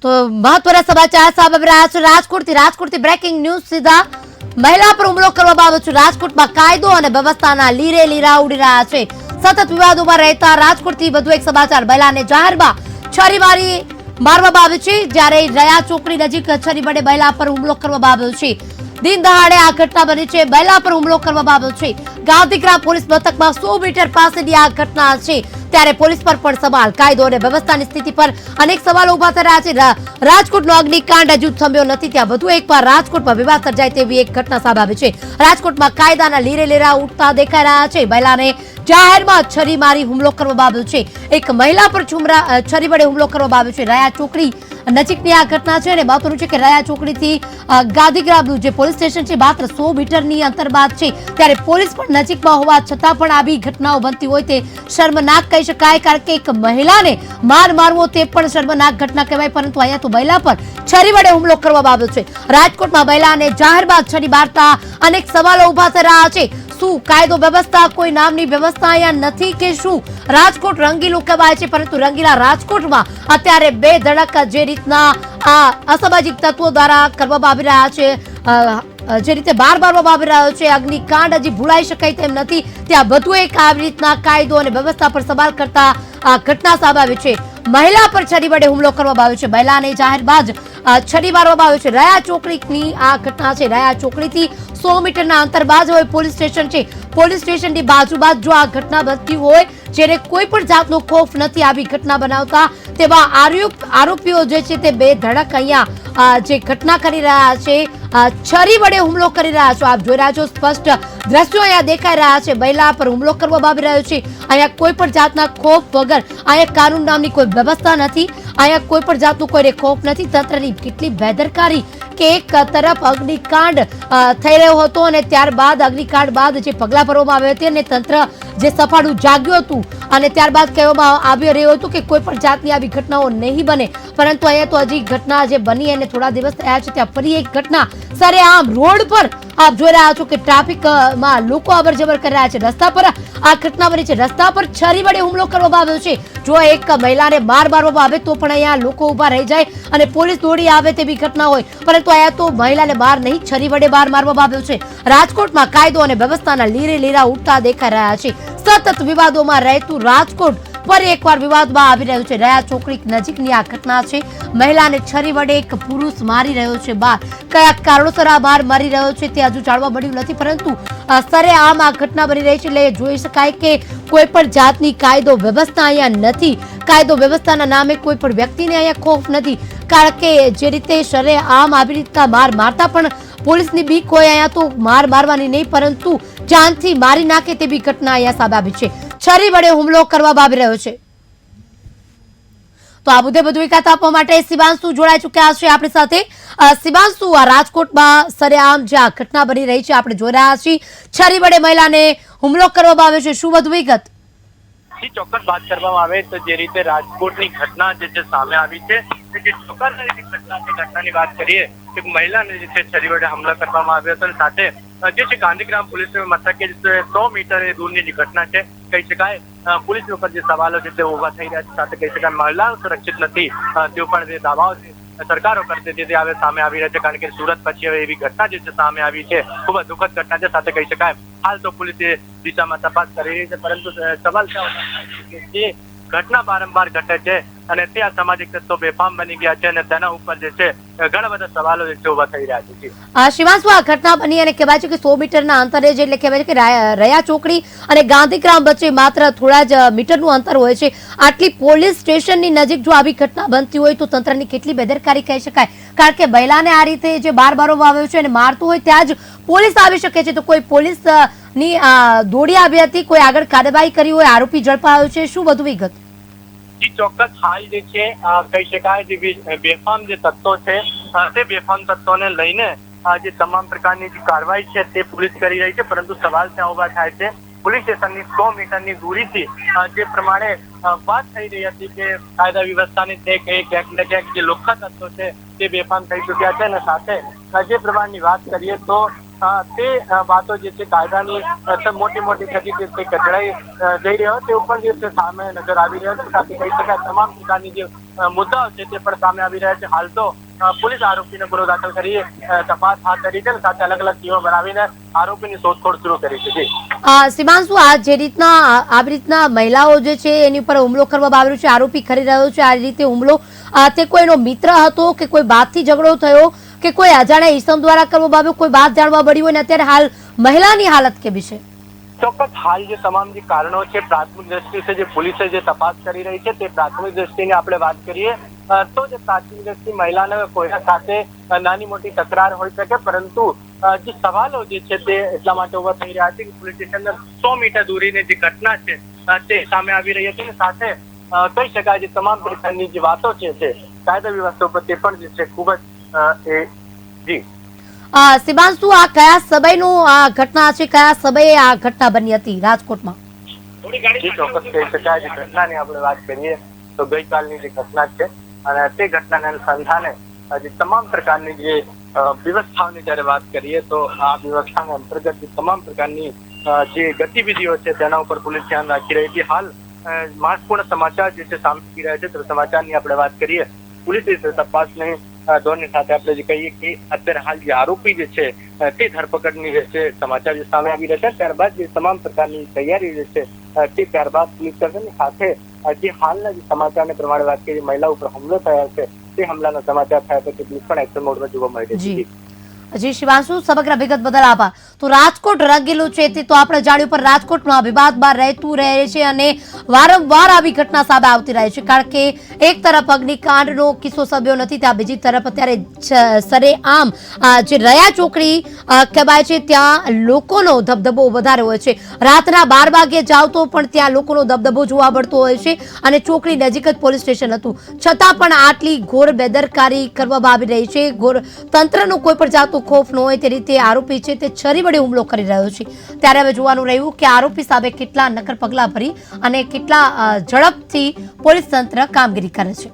તો મહત્વના સમાચાર સામે આવી રહ્યા છે રાજકોટથી બ્રેકિંગ ન્યૂઝ સીધા મહિલા પર હુમલો કરવામાં આવ્યો છે। રાજકોટમાં કાયદો અને વ્યવસ્થાના લીરે લીરા ઉડી રહ્યા છે। સતત વિવાદોમાં રહેતા રાજકોટથી વધુ એક સમાચાર। મહિલાને જાહેરમાં છરી મારવામાં આવી છે, જ્યારે રયા ચોકડી નજીક છરી વડે મહિલા પર હુમલો કરવામાં આવ્યો છે। દિન દહાડે આ ઘટના બની છે। મહિલા પર હુમલો કરવામાં આવ્યો છે। ગાંધીગ્રામ પોલીસ મથકમાં 100 મીટર પાસેની આ ઘટના છે, ત્યારે પોલીસ પર પણ સવાલ। કાયદો અને વ્યવસ્થાની સ્થિતિ પર અનેક સવાલો ઉભા થઈ રહ્યા છે। રાજકોટનો અગ્નિકાંડ હજુ થમ્યો નથી, ત્યાં વધુ એકવાર રાજકોટમાં વિવાદ સર્જાય તેવી એક ઘટના સામે આવી છે। રાજકોટમાં કાયદાના લીરે લીરા ઉઠતા દેખાઈ રહ્યા છે। મહિલાને જાહેરમાં છરી મારી હુમલો કરવામાં આવ્યો છે। એક મહિલા પર છરી વડે હુમલો કરવામાં આવ્યો છે। રયા ચોકડી નજીકની આ ઘટના છે અને મહત્વનું છે કે રયા ચોકડીથી ગાંધીગ્રામનું જે પોલીસ સ્ટેશન છે માત્ર 100 મીટરની અંતર બાદ છે, ત્યારે પોલીસ પણ નજીકમાં હોવા છતાં પણ આવી ઘટનાઓ બનતી હોય તે શર્મનાક કહી શકાય। કારણ કે એક મહિલાને મારવો તે પણ શર્મનાક ઘટના કહેવાય, પરંતુ અહીંયા તો મહિલા પર છરી વડે હુમલો કરવામાં આવ્યો છે। રાજકોટમાં મહિલાને જાહેરમાં છરી મારતા અનેક સવાલો ઉભા થઈ રહ્યા છે। શું કાયદો વ્યવસ્થા કોઈ નામની વ્યવસ્થા અહીંયા નથી કે શું? રાજકોટ રંગીલું કહેવાય છે, પરંતુ રંગીલા રાજકોટમાં અત્યારે બે ધડક જે રીતના આ અસામાજિક તત્વો દ્વારા કરવામાં આવી રહ્યા છે, જે રીતે બાર મારવામાં આવી રહ્યો છે, અગ્નિકાંડ હજી ભૂલાઈ શકાય તેમ નથી, ત્યાં વધુ એક આવી રીતના કાયદો અને વ્યવસ્થા પર સવાલ કરતા આ ઘટના સામે આવી છે। મહિલા પર છરી વડે હુમલો કરવામાં આવ્યો છે। મહિલાને જાહેરમાં જ છરી મારવામાં આવ્યો છે। રયા ચોકડીની આ ઘટના છે। રયા ચોકડીથી 100 મીટરના અંતર બાદ હોય પોલીસ સ્ટેશન છે। પોલીસ સ્ટેશનની બાજુમાં જો આ ઘટના બનતી હોય, જેને કોઈ પણ જાતનો ખોફ નથી આવી ઘટના બનાવતા, તેવા આરોપીઓ જે છે તે બે ધડક અહીંયા જે ઘટના કરી રહ્યા છે, છરી વડે હુમલો કરી રહ્યા છો। આપ જોઈ રહ્યા છો, સ્પષ્ટ દ્રશ્યો અહીંયા દેખાઈ રહ્યા છે। મહિલા પર હુમલો કરવામાં આવી રહ્યો છે। અહીંયા કોઈ પણ જાતના ખોફ વગર, અહીંયા કાનૂન નામની કોઈ વ્યવસ્થા નથી, અહીંયા કોઈ પણ જાતનું કોઈને ખોફ નથી। તંત્રની કેટલી બેદરકારી કે એક તરફ અગ્નિકાંડ થઈ રહ્યો હતો અને ત્યારબાદ અગ્નિકાંડ બાદ જે પગલાં ભરવામાં આવ્યા હતા અને તંત્ર જે સફાળું જાગ્યું હતું અને ત્યારબાદ કહેવામાં આવી રહ્યું હતું કે કોઈ પણ જાતની આવી ઘટનાઓ નહીં બને, પરંતુ અહીંયા તો હજી ઘટના જે બની અને થોડા દિવસ થયા છે ત્યાં ફરી એક ઘટના સરેઆમ રોડ પર આપ જોઈ રહ્યા છો કે ટ્રાફિકમાં લોકો અવર જવર કરી રહ્યા છે। રસ્તા પર આ ઘટના બની છે। રસ્તા પર છરી વડે હુમલો કરવામાં આવ્યો છે। જો એક મહિલાને મારવામાં આવે તો પણ અહીંયા લોકો ઉભા રહી જાય અને પોલીસ દોડી આવે તેવી ઘટના હોય, પરંતુ અહીંયા તો મહિલાને માર નહીં, છરી વડે મારવામાં આવ્યો છે। રાજકોટમાં કાયદો અને વ્યવસ્થાના લીરે લીરા ઉઠતા દેખાઈ રહ્યા છે। સતત વિવાદોમાં રહેતું રાજકોટ ફરી એકવાર વિવાદમાં આવી રહ્યું છે। રયા ચોકડી નજીકની આ ઘટના છે। મહિલાને છરી વડે એક પુરુષ મારી રહ્યો છે। કયા કારણોસર આ માર મારી રહ્યો છે તે હજુ જાણવા મળ્યું નથી, પરંતુ સરેઆમ આ ઘટના બની રહી છે, એટલે જોઈ શકાય કે કોઈ પણ જાતની કાયદો વ્યવસ્થા અહીંયા નથી। કાયદો વ્યવસ્થાના નામે કોઈ પણ વ્યક્તિને અહીંયા ખોફ નથી, કારણ કે જે રીતે સરેઆમ આવી રીતના મારતા પણ પોલીસની બીક હોય, અહીંયા તો મારવાની નહીં પરંતુ જાનથી મારી નાખે તેવી ઘટના અહીંયા સામે આવી છે। છરી વડે હુમલો કરવામાં આવી રહ્યો છે। તો આ મુદ્દે વધુ વિગત આપવા માટે શિવાંશુ જોડાઈ ચુક્યા છે આપણી સાથે। શિવાંશુ, આ રાજકોટમાં સરેઆમ જે આ ઘટના બની રહી છે આપણે જોઈ રહ્યા છીએ, છરી વડે મહિલાને હુમલો કરવામાં આવ્યો છે, શું વધુ વિગત? ચોક્કસ વાત કરવામાં આવે તો જે રીતે રાજકોટની ઘટના જે સામે આવી છે, જે ઘટનાની વાત કરીએ કે મહિલાને જે છે છરી વડે હુમલો કરવામાં આવ્યો હતો, સાથે જે છે ગાંધીગ્રામ પોલીસ મથકે 100 મીટર દૂરની જે ઘટના છે, કહી શકાય પોલીસ ઉપર જે સવાલો છે તે ઉભા થઈ રહ્યા છે, સાથે કહી શકાય મહિલાઓ સુરક્ષિત નથી તેઓ પણ જે દાવાઓ છે સરકારો કરતી હતી હવે સામે આવી રહ્યા છે। કારણ કે સુરત પછી હવે એવી ઘટના જે છે સામે આવી છે, ખૂબ જ દુઃખદ ઘટના છે, સાથે કહી શકાય હાલ તો પોલીસ એ દિશામાં તપાસ કરી રહી છે, પરંતુ સવાલ જે ઘટના વારંવાર ઘટે છે અને ત્યાં સામાજિક તત્વો બેફામ બની ગયા છે અને તેના ઉપર જે છે ઘણા બધા સવાલો જે ઉભા થઈ રહ્યા છે। શિવાંશુ, આ ઘટના બની અને કહેવાય છે કે 100 મીટરના અંતરે જે એટલે કહેવાય છે કે રયા ચોકડી અને ગાંધીગ્રામ વચ્ચે માત્ર થોડા જ મીટરનું અંતર હોય છે। આટલી પોલીસ સ્ટેશનની નજીક જો આવી ઘટના બનતી હોય તો તંત્રની કેટલી બેદરકારી કહી શકાય, કારણ કે મહિલાને આ રીતે જે મારવામાં આવ્યો છે અને મારતું હોય ત્યાં જ પોલીસ આવી શકે છે, તો કોઈ પોલીસ ની દોડી આવી હતી, કોઈ આગળ કાર્યવાહી કરી હોય, આરોપી ઝડપાયો છે, શું વધુ વિગત? ચોક્કસ હાલ જે છે કહી શકાય જે બેફામ જે તત્વો છે તે બેફામ તત્વોને લઈને જે તમામ પ્રકારની જે કાર્યવાહી છે તે પોલીસ કરી રહી છે, પરંતુ સવાલ ત્યાં ઉભા થાય છે પોલીસ સ્ટેશનની 100 મીટરની દૂરીથી જે પ્રમાણે વાત થઈ રહી હતી કે કાયદા વ્યવસ્થાની તે ક્યાંક ને ક્યાંક જે લોખા તત્વો છે તે બેફામ થઈ ચુક્યા છે, અને સાથે જે પ્રમાણની વાત કરીએ તો તે વાતો જે છે કાયદાની મોટી મોટી થતી જે છે કચડાઈ જઈ રહ્યો તે ઉપર જે છે સામે નજર આવી રહ્યો છે. સાથે કહી શકાય તમામ પ્રકારની જે મુદ્દાઓ છે તે પણ સામે આવી રહ્યા છે. હાલ તો પોલીસ આરોપીને ગુનો દાખલ કરી તપાસ હાથ ધરી છે, સાથે અલગ અલગ ટીમો બનાવીને આરોપીની શોધખોળ શરૂ કરી છે. સીમાંશુ, આ જે રીતના આવી રીતના મહિલાઓ જે છે એની ઉપર હુમલો કરવામાં આવ્યો છે, આરોપી કરી રહ્યો છે આ રીતે હુમલો, તે કોઈનો મિત્ર હતો કે કોઈ બાદથી ઝઘડો થયો કે કોઈ અજાણ્યા ઈસમ દ્વારા કરવામાં આવ્યો, કોઈ વાત જાણવા મળી હોય ને અત્યારે હાલ મહિલાની હાલત કેવી છે? ચોક્કસ હાલ જે તમામ જે કારણો છે પ્રાથમિક દ્રષ્ટિએ જે પોલીસે જે તપાસ કરી રહી છે તે પ્રાથમિક દ્રષ્ટિની આપણે વાત કરીએ તો જે પ્રાથમિક દ્રષ્ટિ મહિલાને કોઈના સાથે નાની મોટી તકરાર હોઈ શકે, પરંતુ જે સવાલો જે છે તે એટલા માટે ઉભા થઈ રહ્યા છે કે પોલીસ સ્ટેશનના 100 મીટર દૂરીની જે ઘટના છે તે સામે આવી રહી હતી. સાથે કહી શકાય જે તમામ પ્રકારની જે વાતો છે તે કાયદા વ્યવસ્થા ઉપર તે પણ જે છે ખૂબ જ જી સીમાંશુ, આ કયા સમયનું આ ઘટના છે, કયા સમયે આ ઘટના બની હતી રાજકોટમાં? ચોક્કસ કહી શકાય જે ઘટનાની આપણે વાત કરીએ તો ગઈકાલની જે ઘટના છે અને તે ઘટનાને અનુસંધાને જે તમામ પ્રકારની જે વ્યવસ્થાઓની જયારે વાત કરીએ તો આ વ્યવસ્થાના અંતર્ગત જે તમામ પ્રકારની જે ગતિવિધિઓ છે તેના ઉપર પોલીસ ધ્યાન રાખી રહી હતી. હાલ મહત્વપૂર્ણ સમાચાર જે છે સામે આવી રહ્યા છે તો સમાચારની આપણે વાત કરીએ પોલીસે તપાસની દોરની સાથે આપણે જે કહીએ કે અત્યારે હાલ જે આરોપી જે છે તે ધરપકડની જે છે સમાચાર જે સામે આવી રહ્યા છે, ત્યારબાદ જે તમામ પ્રકારની તૈયારી જે છે તે ત્યારબાદ પોલીસ કરશે. સાથે જે હાલના જે સમાચારને પ્રમાણે વાત કરીએ મહિલા ઉપર હુમલો થયો છે તે હુમલાના સમાચાર થયા પછી પોલીસ પણ એક્શન મોડમાં જોવા મળી રહી છે. જી શિવાંશુ, સમગ્ર વિગત બદલ આભાર. તો રાજકોટ રંગેલું છે તે તો આપણે જાણ્યું, પણ રાજકોટમાં વિવાદમાં રહેતું રહે છે અને વારંવાર આવી ઘટના સામે આવતી રહે છે, કારણ કે એક તરફ અગ્નિકાંડનો કિસ્સો સભ્યો નથી, ત્યાં બીજી તરફ અત્યારે સરેઆમ જે રયા ચોકડી કહેવાય છે ત્યાં લોકોનો ધબધબો વધારે હોય છે. રાતના 12 વાગે જાવ તો પણ ત્યાં લોકોનો ધબધબો જોવા મળતો હોય છે અને ચોકડી નજીક જ પોલીસ સ્ટેશન હતું, છતાં પણ આટલી ઘોર બેદરકારી કરવામાં આવી રહી છે. તંત્રનો કોઈ પણ જાતનો ખોફ ન હોય તે રીતે આરોપી છે તે છરી વડે હુમલો કરી રહ્યો છે. ત્યારે હવે જોવાનું રહ્યું કે આરોપી સામે કેટલા નક્કર પગલાં ભરી અને કેટલા ઝડપથી પોલીસ તંત્ર કામગીરી કરે છે.